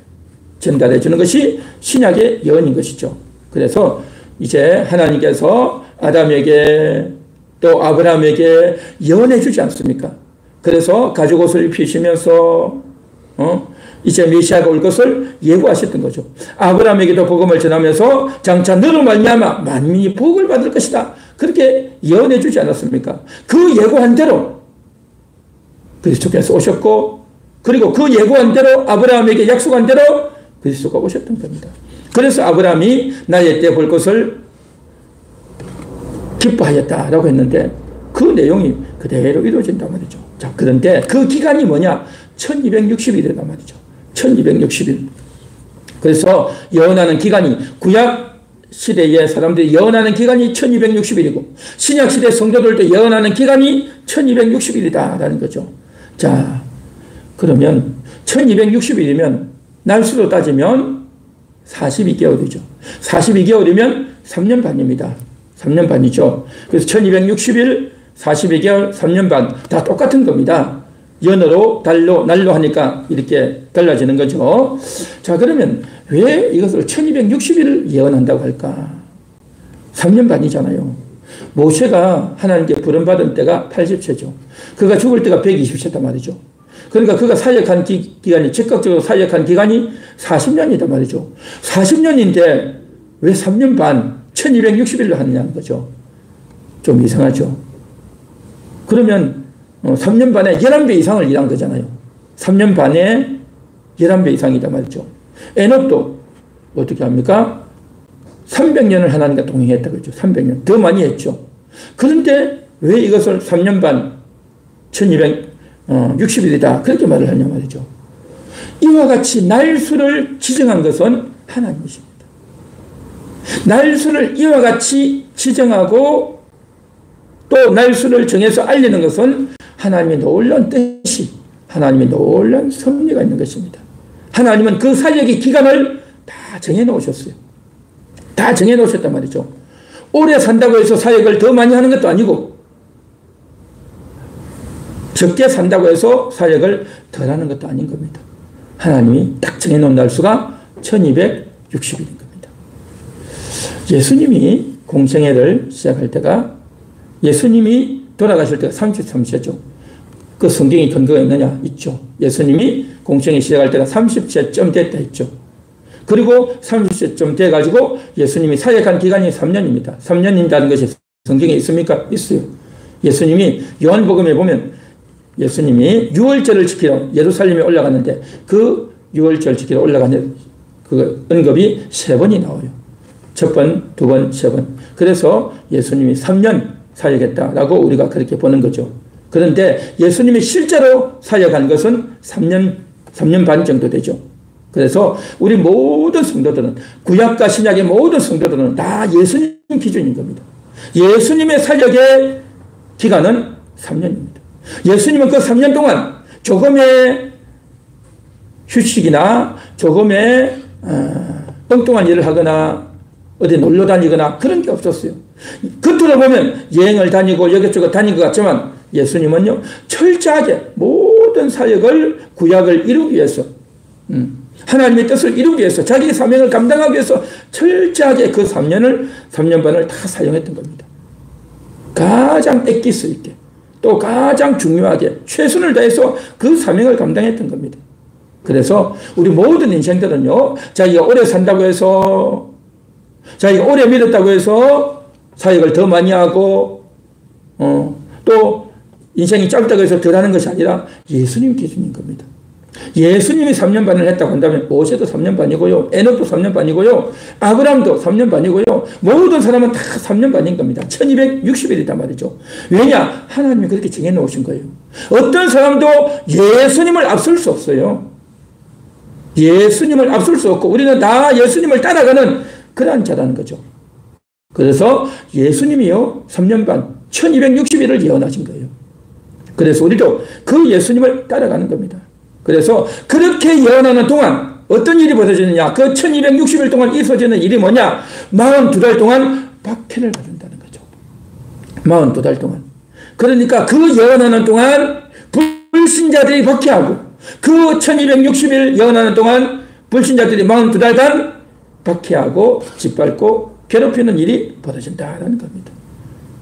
Speaker 1: 전달해 주는 것이 신약의 예언인 것이죠. 그래서 이제 하나님께서 아담에게 또 아브라함에게 예언해 주지 않습니까? 그래서 가죽옷을 입히시면서 이제 메시아가 올 것을 예고하셨던 거죠. 아브라함에게도 복음을 전하면서 장차 너로 말미암아 만민이 복을 받을 것이다, 그렇게 예언해 주지 않았습니까? 그 예고한 대로 그리스도께서 오셨고, 그리고 그 예고한 대로 아브라함에게 약속한 대로 그리스도가 오셨던 겁니다. 그래서 아브라함이 나의 때 볼 것을 기뻐하였다라고 했는데 그 내용이 그대로 이루어진단 말이죠. 자, 그런데 그 기간이 뭐냐? 1260일이란 말이죠. 1260일. 그래서 예언하는 기간이, 구약 시대의 사람들이 예언하는 기간이 1260일이고 신약 시대 성도들도 예언하는 기간이 1260일이다라는 거죠. 자, 그러면 1260일이면 날수로 따지면 42개월이죠. 42개월이면 3년 반입니다. 3년 반이죠. 그래서 1260일, 42개월, 3년 반 다 똑같은 겁니다. 연으로, 달로, 날로 하니까 이렇게 달라지는 거죠. 자, 그러면 왜 이것을 1260일을 예언한다고 할까? 3년 반이잖아요. 모세가 하나님께 부름받은 때가 80세죠. 그가 죽을 때가 120세단 말이죠. 그러니까 그가 사역한 기간이, 적극적으로 사역한 기간이 40년이단 말이죠. 40년인데 왜 3년 반, 1260일로 하느냐는 거죠. 좀 이상하죠. 그러면 3년 반에 11배 이상을 일한 거잖아요. 3년 반에 11배 이상이다 말이죠. 에녹도 어떻게 합니까? 300년을 하나님과 동행했다 그랬죠. 300년. 더 많이 했죠. 그런데 왜 이것을 3년 반 1260일이다 그렇게 말을 하냐 말이죠. 이와 같이 날수를 지정한 것은 하나님이십니다. 날수를 이와 같이 지정하고 또 날수를 정해서 알리는 것은 하나님의 놀라운 뜻이, 하나님의 놀라운 섭리가 있는 것입니다. 하나님은 그 사역의 기간을 다 정해놓으셨어요. 다 정해놓으셨단 말이죠. 오래 산다고 해서 사역을 더 많이 하는 것도 아니고 적게 산다고 해서 사역을 덜 하는 것도 아닌 겁니다. 하나님이 딱 정해놓은 날수가 1260일인 겁니다. 예수님이 공생애를 시작할 때가, 예수님이 돌아가실 때가 33세죠. 그 성경이 근거가 있느냐? 있죠. 예수님이 공생애 시작할 때가 30세쯤 됐다 했죠. 그리고 30세쯤 돼가지고 예수님이 사역한 기간이 3년입니다. 3년인다는 것이 성경에 있습니까? 있어요. 예수님이 요한복음에 보면 예수님이 유월절을 지키러 예루살렘에 올라갔는데 그 유월절 지키러 올라가는 그 언급이 3번이 나와요. 첫 번, 두 번, 세 번. 그래서 예수님이 3년 사역했다라고 우리가 그렇게 보는 거죠. 그런데 예수님이 실제로 사역한 것은 3년 반 정도 되죠. 그래서 우리 모든 성도들은, 구약과 신약의 모든 성도들은 다 예수님 기준인 겁니다. 예수님의 사역의 기간은 3년입니다. 예수님은 그 3년 동안 조금의 휴식이나 조금의 엉뚱한 일을 하거나 어디 놀러 다니거나 그런 게 없었어요. 겉으로 보면 여행을 다니고 이것저것 다닌 것 같지만 예수님은요, 철저하게 모든 사역을, 구약을 이루기 위해서, 하나님의 뜻을 이루기 위해서, 자기의 사명을 감당하기 위해서 철저하게 그 3년 반을 다 사용했던 겁니다. 가장 엑기스 있게, 또 가장 중요하게 최선을 다해서 그 사명을 감당했던 겁니다. 그래서 우리 모든 인생들은요, 자기가 오래 산다고 해서, 자기가 오래 믿었다고 해서 사역을 더 많이 하고, 또 인생이 짧다고 해서 덜 하는 것이 아니라 예수님 기준인 겁니다. 예수님이 3년 반을 했다고 한다면 모세도 3년 반이고요. 에녹도 3년 반이고요. 아브라함도 3년 반이고요. 모든 사람은 다 3년 반인 겁니다. 1260일이단 말이죠. 왜냐? 하나님이 그렇게 정해놓으신 거예요. 어떤 사람도 예수님을 앞설 수 없어요. 예수님을 앞설 수 없고 우리는 다 예수님을 따라가는 그러한 자라는 거죠. 그래서 예수님이요 3년 반 1260일을 예언하신 거예요. 그래서 우리도 그 예수님을 따라가는 겁니다. 그래서 그렇게 예언하는 동안 어떤 일이 벌어지느냐, 그 1260일 동안 있어지는 일이 뭐냐, 42달 동안 박해를 받는다는 거죠. 42달 동안. 그러니까 그 예언하는 동안 불신자들이 박해하고, 그 1260일 예언하는 동안 불신자들이 42달간 박해하고 짓밟고 괴롭히는 일이 벌어진다는 겁니다.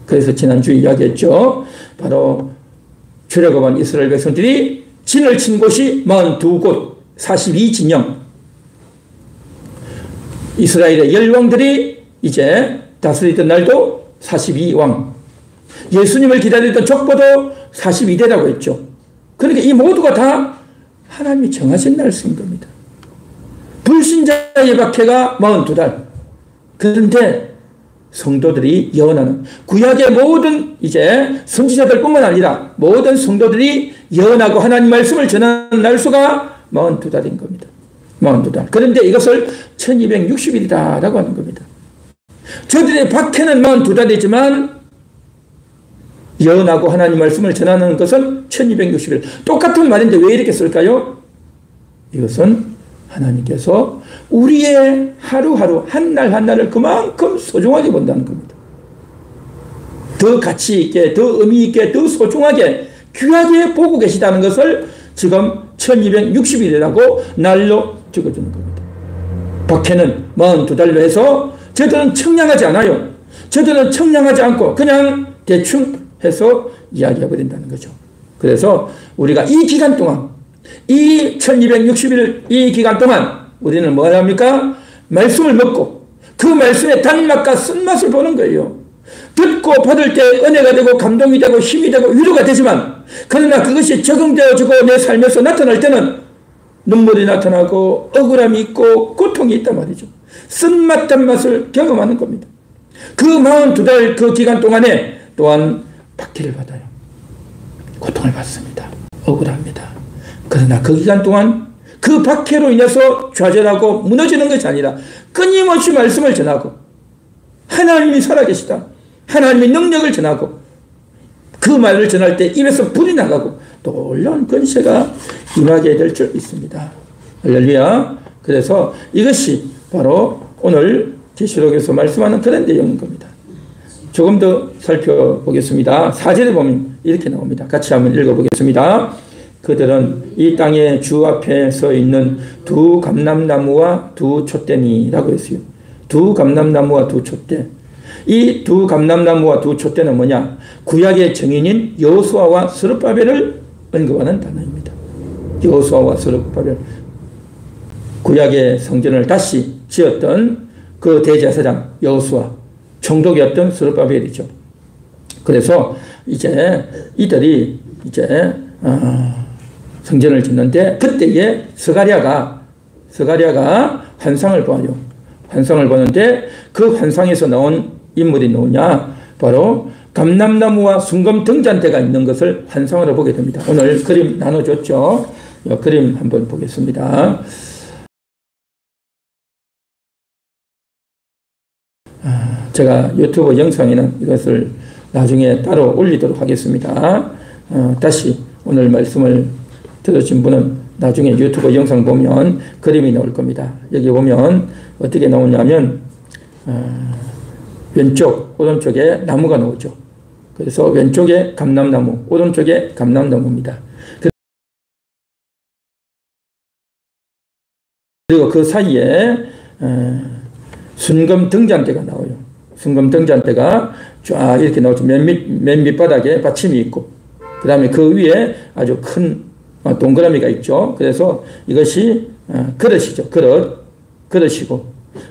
Speaker 1: 그래서 지난주에 이야기했죠. 바로 출애굽한 이스라엘 백성들이 진을 친 곳이 42곳, 42진영. 이스라엘의 10왕들이 이제 다스리던 날도 42왕. 예수님을 기다리던 족보도 42대라고 했죠. 그러니까 이 모두가 다 하나님이 정하신 날수인 겁니다. 불신자의 박해가 42달. 그런데 성도들이 예언하는, 구약의 모든 이제 선지자들뿐만 아니라 모든 성도들이 예언하고 하나님 말씀을 전하는 날수가 42달인 겁니다. 42달. 그런데 이것을 1260일이다라고 하는 겁니다. 저들의 박해는 42달이지만 예언하고 하나님 말씀을 전하는 것은 1260일. 똑같은 말인데 왜 이렇게 쓸까요? 이것은 하나님께서 우리의 하루하루 한날 한날을 그만큼 소중하게 본다는 겁니다. 더 가치 있게, 더 의미 있게, 더 소중하게, 귀하게 보고 계시다는 것을 지금 1260일이라고 날로 적어주는 겁니다. 박해는 42달로 해서 저들은 청량하지 않아요. 저들은 청량하지 않고 그냥 대충 해서 이야기해버린다는 거죠. 그래서 우리가 이 기간 동안, 이 1260일 이 기간 동안 우리는 뭘 합니까? 말씀을 먹고 그 말씀의 단맛과 쓴맛을 보는 거예요. 듣고 받을 때 은혜가 되고 감동이 되고 힘이 되고 위로가 되지만, 그러나 그것이 적응되어지고 내 삶에서 나타날 때는 눈물이 나타나고 억울함이 있고 고통이 있단 말이죠. 쓴맛 단맛을 경험하는 겁니다. 그 42달 그 기간 동안에 또한 박해를 받아요. 고통을 받습니다. 억울합니다. 그러나 그 기간 동안 그 박해로 인해서 좌절하고 무너지는 것이 아니라 끊임없이 말씀을 전하고 하나님이 살아계시다, 하나님의 능력을 전하고 그 말을 전할 때 입에서 불이 나가고 놀라운 권세가 임하게 될 줄 있습니다. 할렐루야. 그래서 이것이 바로 오늘 계시록에서 말씀하는 그런 내용인 겁니다. 조금 더 살펴보겠습니다. 4절에 보면 이렇게 나옵니다. 같이 한번 읽어보겠습니다. 그들은 이 땅의 주 앞에 서 있는 두 감람나무와 두 촛대니라고 했어요. 두 감람나무와 두 촛대. 이 두 감람나무와 두 촛대는 뭐냐? 구약의 증인인 여호수아와 스룹바벨을 언급하는 단어입니다. 여호수아와 스룹바벨. 구약의 성전을 다시 지었던 그 대제사장 여호수아, 총독이었던 스룹바벨이죠. 그래서 이제 이들이 이제 성전을 짓는데 그때에 스가랴가 환상을 봐요. 환상을 보는데 그 환상에서 나온 인물이 누구냐? 바로 감람나무와 순금 등잔대가 있는 것을 환상으로 보게 됩니다. 오늘 그림 나눠줬죠. 이 그림 한번 보겠습니다. 제가 유튜브 영상에는 이것을 나중에 따로 올리도록 하겠습니다. 다시 오늘 말씀을 들으신 분은 나중에 유튜브 영상 보면 그림이 나올 겁니다. 여기 보면 어떻게 나오냐면 왼쪽, 오른쪽에 나무가 나오죠. 그래서 왼쪽에 감람나무, 오른쪽에 감람나무입니다. 그리고 그 사이에 순금 등잔대가 나와요. 순금 등잔대가 쫙 이렇게 나오죠. 맨 밑바닥에 받침이 있고, 그 다음에 그 위에 아주 큰 동그라미가 있죠. 그래서 이것이 그릇이죠. 그릇이고,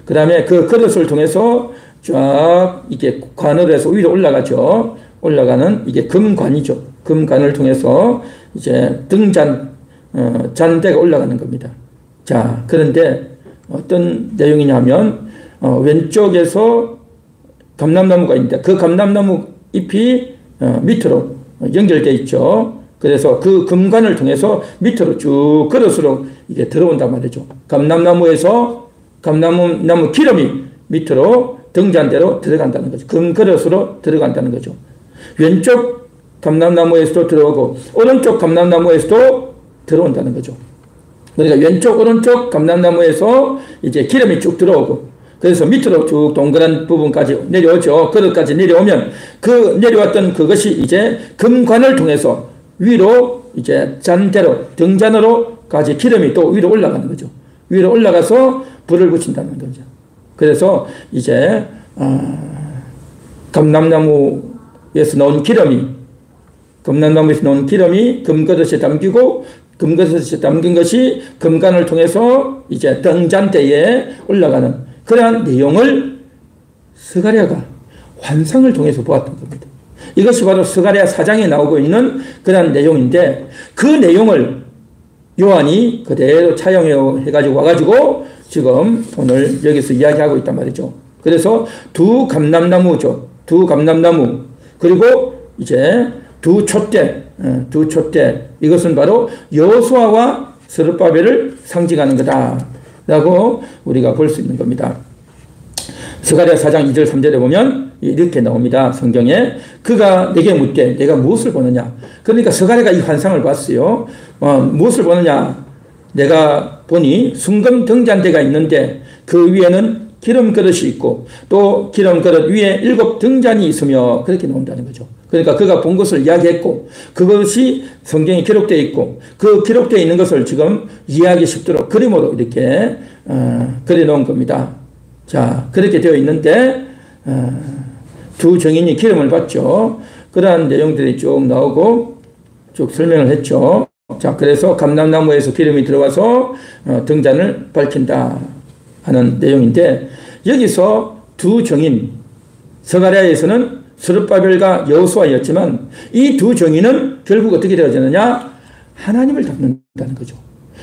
Speaker 1: 그 다음에 그 그릇을 통해서 쫙 이게 관으로 해서 위로 올라가죠. 올라가는 이게 금관이죠. 금관을 통해서 이제 잔대가 올라가는 겁니다. 자, 그런데 어떤 내용이냐면, 왼쪽에서 감람나무가 있는데, 그 감람나무 잎이 밑으로 연결되어 있죠. 그래서 그 금관을 통해서 밑으로 쭉 그릇으로 이게 들어온단 말이죠. 감람나무에서 감람나무 기름이 밑으로 등잔대로 들어간다는 거죠. 금그릇으로 들어간다는 거죠. 왼쪽 감람나무에서도 들어오고, 오른쪽 감람나무에서도 들어온다는 거죠. 그러니까 왼쪽, 오른쪽 감람나무에서 이제 기름이 쭉 들어오고, 그래서 밑으로 쭉 동그란 부분까지 내려오죠. 그릇까지 내려오면 그 내려왔던 그것이 이제 금관을 통해서 위로 이제 잔대로, 등잔으로까지 기름이 또 위로 올라가는 거죠. 위로 올라가서 불을 붙인다는 거죠. 그래서 이제, 감람나무에서 나온 기름이 금그릇에 담기고, 금그릇에 담긴 것이 금관을 통해서 이제 등잔대에 올라가는 그러한 내용을 스가랴가 환상을 통해서 보았던 겁니다. 이것이 바로 스가랴 4장에 나오고 있는 그러한 내용인데, 그 내용을 요한이 그대로 차용해가지고 와가지고 지금 오늘 여기서 이야기하고 있단 말이죠. 그래서 두 감람나무죠. 두 감람나무. 그리고 이제 두 촛대. 이것은 바로 여호수아와 스룹바벨을 상징하는 거다라고 우리가 볼 수 있는 겁니다. 스가랴 4장 2절 3절에 보면 이렇게 나옵니다. 성경에 그가 내게 묻되 내가 무엇을 보느냐. 그러니까 스가랴가 이 환상을 봤어요. 무엇을 보느냐. 내가 보니 순금 등잔대가 있는데 그 위에는 기름 그릇이 있고 또 기름 그릇 위에 7 등잔이 있으며 그렇게 나온다는 거죠. 그러니까 그가 본 것을 이야기했고 그것이 성경에 기록되어 있고 그 기록되어 있는 것을 지금 이해하기 쉽도록 그림으로 이렇게 그려놓은 겁니다. 자, 그렇게 되어 있는데 두 정인이 기름을 받죠. 그러한 내용들이 쭉 나오고 쭉 설명을 했죠. 자, 그래서 감람나무에서 기름이 들어와서 등잔을 밝힌다 하는 내용인데, 여기서 두 정인, 스가랴에서는 스룹바벨과 여호수아였지만 이 두 정인은 결국 어떻게 되어지느냐? 하나님을 닮는다는 거죠.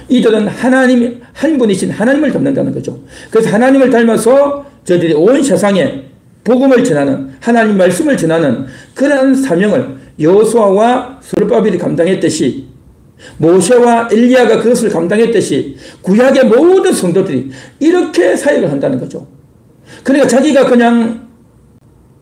Speaker 1: 이들은 하나님, 한 분이신 하나님을 닮는다는 거죠. 그래서 하나님을 닮아서 저들이 온 세상에 복음을 전하는, 하나님 말씀을 전하는 그러한 사명을 여호수아와 스룹바벨이 감당했듯이, 모세와 엘리야가 그것을 감당했듯이 구약의 모든 성도들이 이렇게 사역을 한다는 거죠. 그러니까 자기가 그냥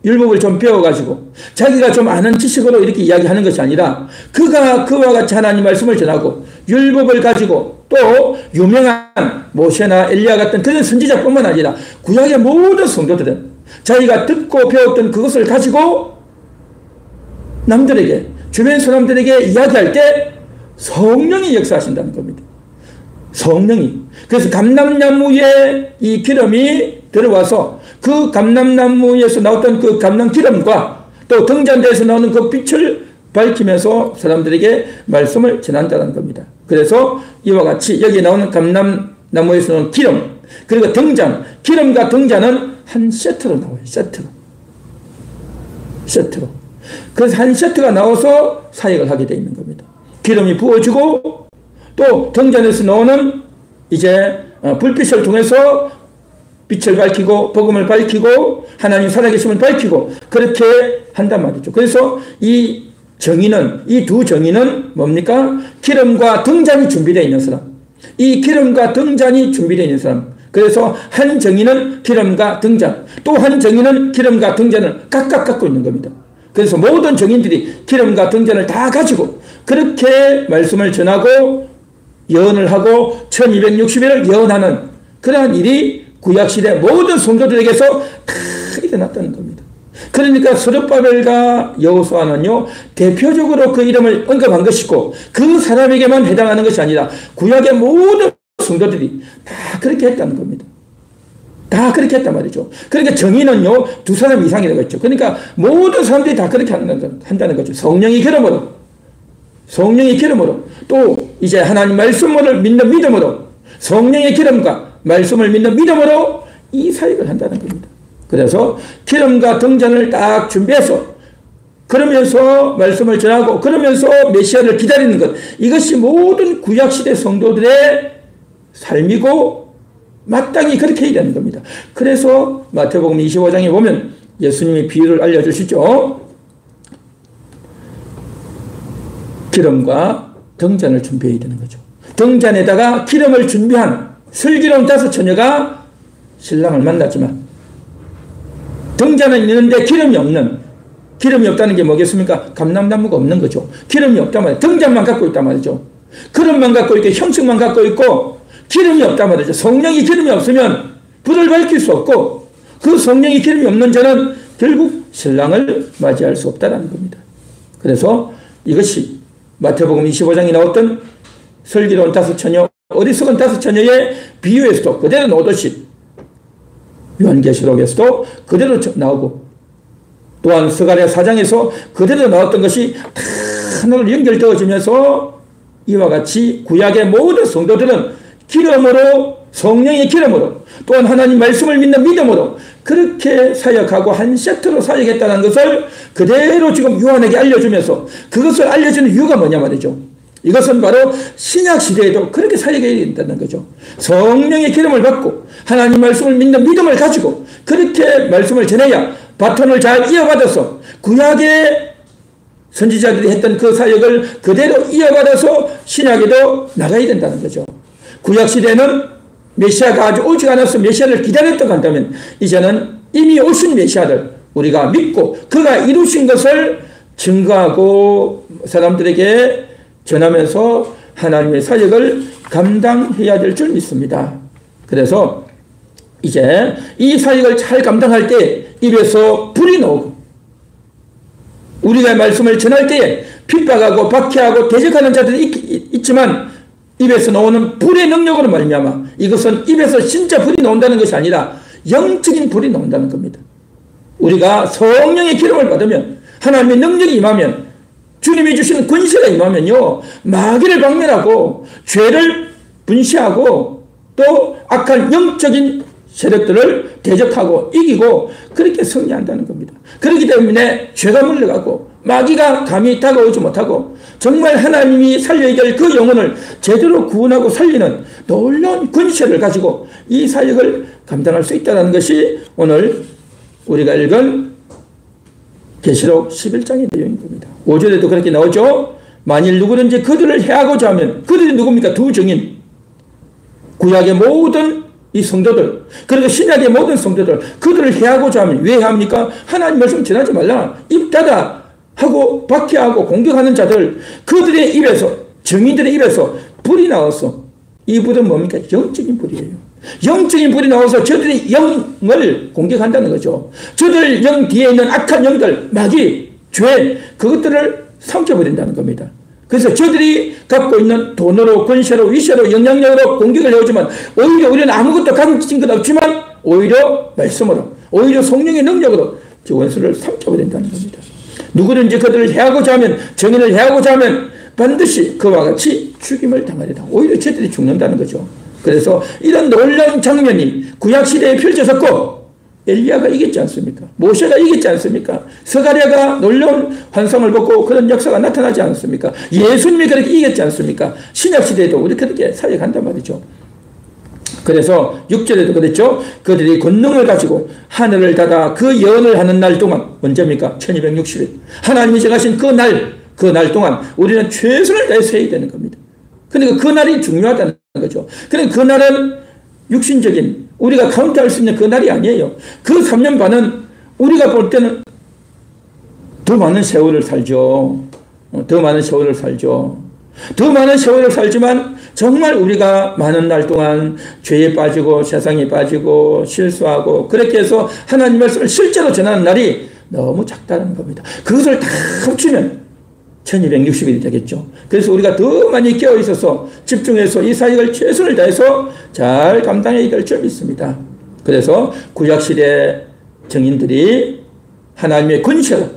Speaker 1: 율법을 좀 배워가지고 자기가 좀 아는 지식으로 이렇게 이야기하는 것이 아니라 그와 같이 하나님 말씀을 전하고 율법을 가지고 또 유명한 모세나 엘리야 같은 그런 선지자뿐만 아니라 구약의 모든 성도들은 자기가 듣고 배웠던 그것을 가지고 남들에게, 주변 사람들에게 이야기할 때 성령이 역사하신다는 겁니다. 성령이. 그래서 감람나무에 이 기름이 들어와서 그 감람나무에서 나왔던 그 감람기름과 또 등잔대에서 나오는 그 빛을 밝히면서 사람들에게 말씀을 전한다는 겁니다. 그래서 이와 같이 여기 나오는 감람나무에서 나오는 기름, 그리고 등잔, 기름과 등잔은 한 세트로 나와요. 세트로. 그래서 한 세트가 나와서 사역을 하게 되어 있는 겁니다. 기름이 부어지고 또 등잔에서 나오는 이제 불빛을 통해서 빛을 밝히고 복음을 밝히고 하나님 살아계심을 밝히고 그렇게 한단 말이죠. 그래서 이 두 정의는 뭡니까? 기름과 등잔이 준비되어 있는 사람. 이 기름과 등잔이 준비되어 있는 사람. 그래서 한 정의는 기름과 등잔, 또 한 정의는 기름과 등잔을 각각 갖고 있는 겁니다. 그래서 모든 정인들이 기름과 등잔을 다 가지고 그렇게 말씀을 전하고 예언을 하고 1260일을 예언하는 그러한 일이 구약시대 모든 성도들에게서 다 일어났다는 겁니다. 그러니까 스룹바벨과 여호수아는요 대표적으로 그 이름을 언급한 것이고 그 사람에게만 해당하는 것이 아니라 구약의 모든 성도들이 다 그렇게 했다는 겁니다. 다 그렇게 했단 말이죠. 그러니까 정의는요 두 사람 이상이라고 했죠. 그러니까 모든 사람들이 다 그렇게 한다는 거죠. 성령의 기름으로 또 이제 하나님 말씀을 믿는 믿음으로 성령의 기름과 말씀을 믿는 믿음으로 이 사역을 한다는 겁니다. 그래서 기름과 등잔을 딱 준비해서 그러면서 말씀을 전하고 그러면서 메시아를 기다리는 것, 이것이 모든 구약시대 성도들의 삶이고 마땅히 그렇게 해야 되는 겁니다. 그래서 마태복음 25장에 보면 예수님이 비유를 알려주시죠. 기름과 등잔을 준비해야 되는 거죠. 등잔에다가 기름을 준비한 슬기로운 5 처녀가 신랑을 만났지만 등잔은 있는데 기름이 없다는 게 뭐겠습니까? 감람나무가 없는 거죠. 기름이 없단 말이에요. 등잔만 갖고 있단 말이죠. 그릇만 갖고 있고 형식만 갖고 있고 기름이 없단 말이죠. 성령이 기름이 없으면 불을 밝힐 수 없고 그 성령이 기름이 없는 자는 결국 신랑을 맞이할 수 없다는 겁니다. 그래서 이것이 마태복음 25장에 나왔던 슬기로운 5 처녀, 어리석은 5 처녀의 비유에서도 그대로 나오듯이 요한계시록에서도 그대로 나오고 또한 스가랴 4장에서 그대로 나왔던 것이 다 하나로 연결되어지면서 이와 같이 구약의 모든 성도들은 기름으로, 성령의 기름으로, 또한 하나님 말씀을 믿는 믿음으로 그렇게 사역하고 한 세트로 사역했다는 것을 그대로 지금 요한에게 알려주면서 그것을 알려주는 이유가 뭐냐 말이죠. 이것은 바로 신약시대에도 그렇게 사역해야 된다는 거죠. 성령의 기름을 받고 하나님 말씀을 믿는 믿음을 가지고 그렇게 말씀을 전해야 바톤을 잘 이어받아서 구약의 선지자들이 했던 그 사역을 그대로 이어받아서 신약에도 나가야 된다는 거죠. 구약시대는 메시아가 아주 오지 않아서 메시아를 기다렸다고 한다면 이제는 이미 오신 메시아를 우리가 믿고 그가 이루신 것을 증거하고 사람들에게 전하면서 하나님의 사역을 감당해야 될 줄 믿습니다. 그래서 이제 이 사역을 잘 감당할 때 입에서 불이 나오고 우리가 말씀을 전할 때에 핍박하고 박해하고 대적하는 자들이 있지만 입에서 나오는 불의 능력으로 말미암아 이것은 입에서 진짜 불이 나온다는 것이 아니라 영적인 불이 나온다는 겁니다. 우리가 성령의 기름을 받으면 하나님의 능력이 임하면 주님이 주시는 권세가 임하면요 마귀를 박멸하고 죄를 분시하고 또 악한 영적인 세력들을 대적하고 이기고 그렇게 승리한다는 겁니다. 그렇기 때문에 죄가 물러가고 마귀가 감히 다가오지 못하고 정말 하나님이 살려야 될 그 영혼을 제대로 구원하고 살리는 놀라운 권세를 가지고 이 사역을 감당할 수 있다는 것이 오늘 우리가 읽은 계시록 11장의 내용인 겁니다. 5절에도 그렇게 나오죠. 만일 누구든지 그들을 해하고자 하면 그들이 누굽니까? 두 증인. 구약의 모든 이 성도들 그리고 신약의 모든 성도들 그들을 해하고자 하면 왜 합니까? 하나님 말씀 전하지 말라. 입 닫아 하고 박해하고 공격하는 자들 그들의 입에서 증인들의 입에서 불이 나와서 이 불은 뭡니까? 영적인 불이에요. 영적인 불이 나와서 저들의 영을 공격한다는 거죠. 저들 영 뒤에 있는 악한 영들 마귀, 죄 그것들을 삼켜버린다는 겁니다. 그래서 저들이 갖고 있는 돈으로 권세로 위세로 영향력으로 공격을 해오지만 오히려 우리는 아무것도 가진 것 없지만 오히려 말씀으로 오히려 성령의 능력으로 저 원수를 삼켜버린다는 겁니다. 누구든지 그들을 해하고자 하면 정의를 해하고자 하면 반드시 그와 같이 죽임을 당하리라. 오히려 저들이 죽는다는 거죠. 그래서 이런 놀라운 장면이 구약시대에 펼쳐졌고 엘리야가 이겼지 않습니까? 모세가 이겼지 않습니까? 스가랴가 놀라운 환상을 보고 그런 역사가 나타나지 않습니까? 예수님이 그렇게 이겼지 않습니까? 신약시대에도 우리 그렇게 사역한단 말이죠. 그래서 6절에도 그랬죠. 그들이 권능을 가지고 하늘을 닫아 그 예언을 하는 날 동안 언제입니까? 1260일 하나님이 정하신 그 날 동안 우리는 최선을 다해서 해야 되는 겁니다. 그러니까 그 날이 중요하다는 거죠. 그러니까 그 날은 육신적인 우리가 카운트할 수 있는 그 날이 아니에요. 그 3년 반은 우리가 볼 때는 더 많은 세월을 살죠. 더 많은 세월을 살죠. 더 많은 세월을 살지만 정말 우리가 많은 날 동안 죄에 빠지고 세상에 빠지고 실수하고 그렇게 해서 하나님 말씀을 실제로 전하는 날이 너무 작다는 겁니다. 그것을 다 합치면 1260일이 되겠죠. 그래서 우리가 더 많이 깨어 있어서 집중해서 이 사역을 최선을 다해서 잘 감당해야 될 줄 믿습니다. 그래서 구약시대 증인들이 하나님의 권세로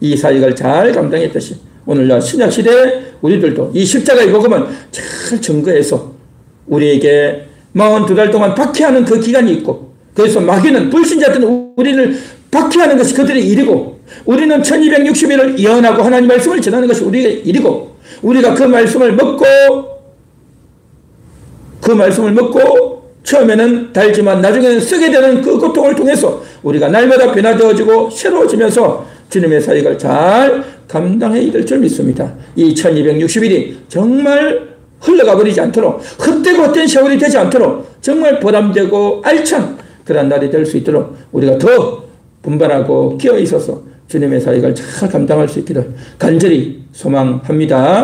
Speaker 1: 이 사역을 잘 감당했듯이 오늘날 신약시대 우리들도 이 십자가의 복음을 잘 증거해서 우리에게 42달 동안 박해하는 그 기간이 있고 그래서 마귀는 불신자들은 우리를 박해하는 것이 그들의 일이고 우리는 1260일을 예언하고 하나님 말씀을 전하는 것이 우리의 일이고 우리가 그 말씀을 먹고 처음에는 달지만 나중에는 쓰게 되는 그 고통을 통해서 우리가 날마다 변화되어지고 새로워지면서 주님의 사역을 잘 감당해야 될 줄 믿습니다. 이 1260일이 정말 흘러가 버리지 않도록 헛되고 헛된 세월이 되지 않도록 정말 보람되고 알찬 그런 날이 될 수 있도록 우리가 더 분발하고 끼어 있어서 주님의 사역을 잘 감당할 수 있기를 간절히 소망합니다.